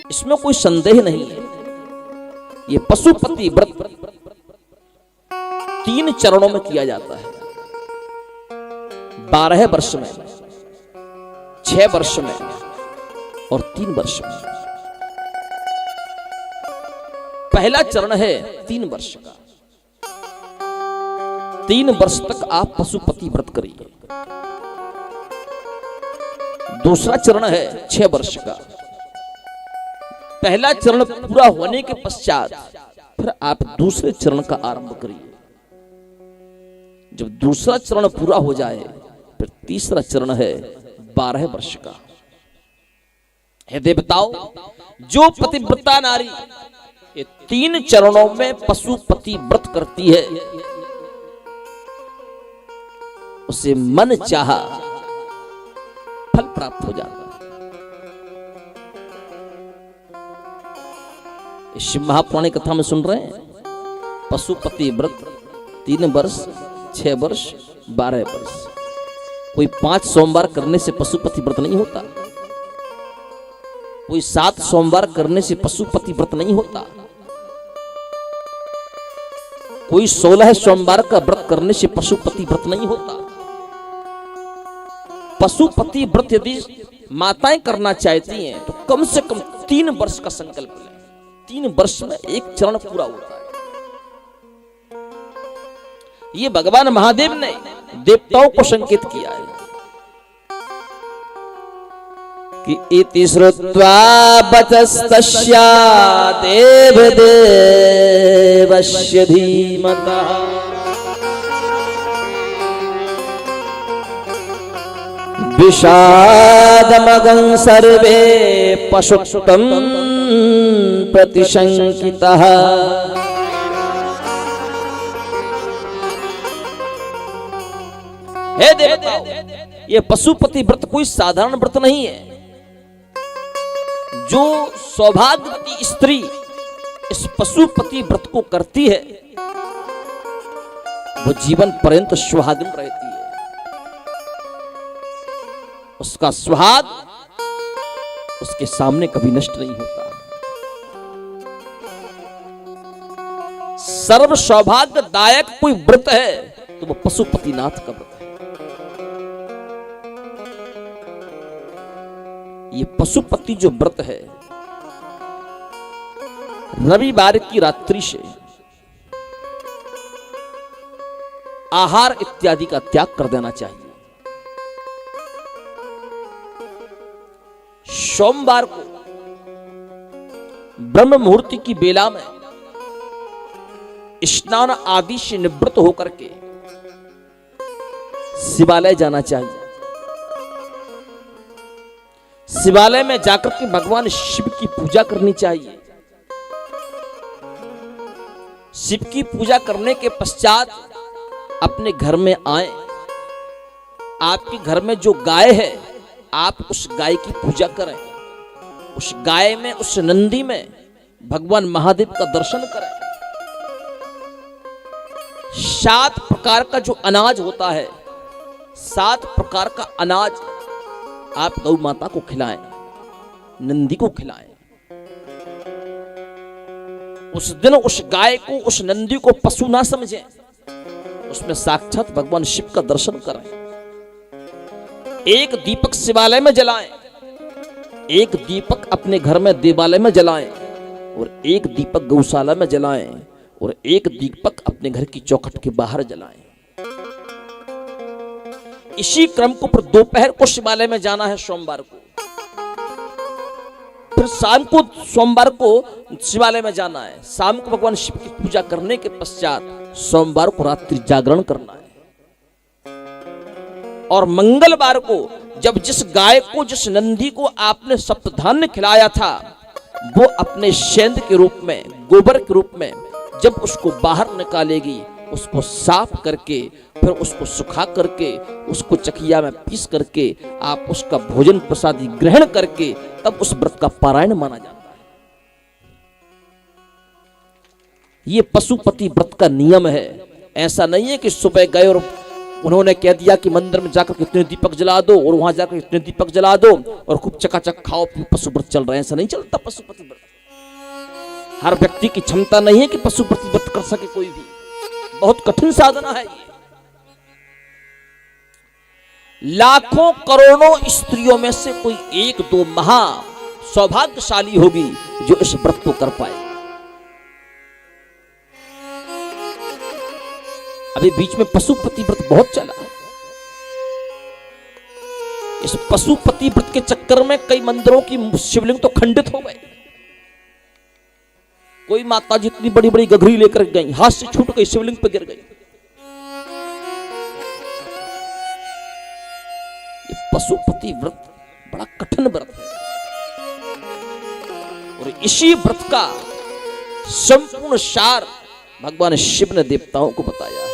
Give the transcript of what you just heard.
इसमें कोई संदेह नहीं है। ये पशुपति व्रत 3 चरणों में किया जाता है। 12 वर्ष में, 6 वर्ष में और 3 वर्ष में। पहला चरण है 3 वर्ष का। 3 वर्ष तक आप पशुपति व्रत करिए। दूसरा चरण है 6 वर्ष का। पहला चरण पूरा होने के पश्चात फिर आप दूसरे चरण का आरंभ करिए। जब दूसरा चरण पूरा हो जाए फिर तीसरा चरण है 12 वर्ष का। हे देवताओं, जो पतिव्रता नारी ये 3 चरणों में पशुपति व्रत करती है उसे मन चाहा फल प्राप्त हो जाता है। शिव महापुराण कथा में सुन रहे हैं, पशुपति व्रत 3 वर्ष, 6 वर्ष, 12 वर्ष। कोई 5 सोमवार करने से पशुपति व्रत नहीं होता। कोई 7 सोमवार करने से पशुपति व्रत नहीं होता। कोई 16 सोमवार का व्रत करने से पशुपति व्रत नहीं होता। पशुपति व्रत यदि माताएं करना चाहती हैं तो कम से कम 3 वर्ष का संकल्प लें। 3 वर्ष में एक चरण पूरा होता है। ये भगवान महादेव ने देवताओं को संकेत किया है कि इति श्रुत्वा वचस्तस्या देवदेवस्य धीमतः विषादमगं सर्वे पशुत्वं प्रतिशंकितः। हे देवताओ, ये पशुपति व्रत कोई साधारण व्रत नहीं है। जो सौभाग्यवती स्त्री इस पशुपति व्रत को करती है वो जीवन पर्यंत सुहागिन रहती है। उसका सुहाग उसके सामने कभी नष्ट नहीं होता। सर्व सौभाग्यदायक कोई व्रत है तो वो पशुपतिनाथ का व्रत है। ये पशुपति जो व्रत है, रविवार की रात्रि से आहार इत्यादि का त्याग कर देना चाहिए। सोमवार को ब्रह्म मुहूर्त की बेला में स्नान आदि से निवृत्त होकर के शिवालय जाना चाहिए। शिवालय में जाकर के भगवान शिव की पूजा करनी चाहिए। शिव की पूजा करने के पश्चात अपने घर में आए। आपके घर में जो गाय है आप उस गाय की पूजा करें। उस गाय में, उस नंदी में भगवान महादेव का दर्शन करें। 7 प्रकार का जो अनाज होता है, 7 प्रकार का अनाज आप गौ माता को खिलाएं, नंदी को खिलाएं। उस दिन उस गाय को, उस नंदी को पशु ना समझें। उसमें साक्षात भगवान शिव का दर्शन करें। एक दीपक शिवालय में जलाएं, एक दीपक अपने घर में देवालय में जलाएं और एक दीपक गौशाला में जलाएं और एक दीपक अपने घर की चौखट के बाहर जलाएं। इसी क्रम को फिर दोपहर को शिवालय में जाना है सोमवार को। फिर शाम को सोमवार को शिवालय में जाना है। शाम को भगवान शिव की पूजा करने के पश्चात सोमवार को रात्रि जागरण करना है। और मंगलवार को जब जिस गाय को, जिस नंदी को आपने सप्तधान्य खिलाया था वो अपने सेंध के रूप में, गोबर के रूप में जब उसको बाहर निकालेगी, उसको साफ करके फिर उसको सुखा करके उसको चकिया में पीस करके आप उसका भोजन प्रसादी ग्रहण करके तब उस व्रत का पारायण माना जाता है। ये पशुपति व्रत का नियम है। ऐसा नहीं है कि सुबह गए और उन्होंने कह दिया कि मंदिर में जाकर कितने दीपक जला दो और वहां जाकर कितने दीपक जला दो और खूब चकाचक खाओ, पशु व्रत चल रहे हैं। ऐसा नहीं चलता पशुपति व्रत। हर व्यक्ति की क्षमता नहीं है कि पशुपति व्रत कर सके कोई भी, बहुत कठिन साधना है ये। लाखों करोड़ों स्त्रियों में से कोई एक दो महा सौभाग्यशाली होगी जो इस व्रत को कर पाए। अभी बीच में पशुपति व्रत बहुत चला। इस पशुपति व्रत के चक्कर में कई मंदिरों की शिवलिंग तो खंडित हो गए। कोई माता जी इतनी बड़ी बड़ी गगरी लेकर गई, हाथ से छूट गई, शिवलिंग पर गिर गई। ये पशुपति व्रत बड़ा कठिन व्रत है और इसी व्रत का संपूर्ण सार भगवान शिव ने देवताओं को बताया।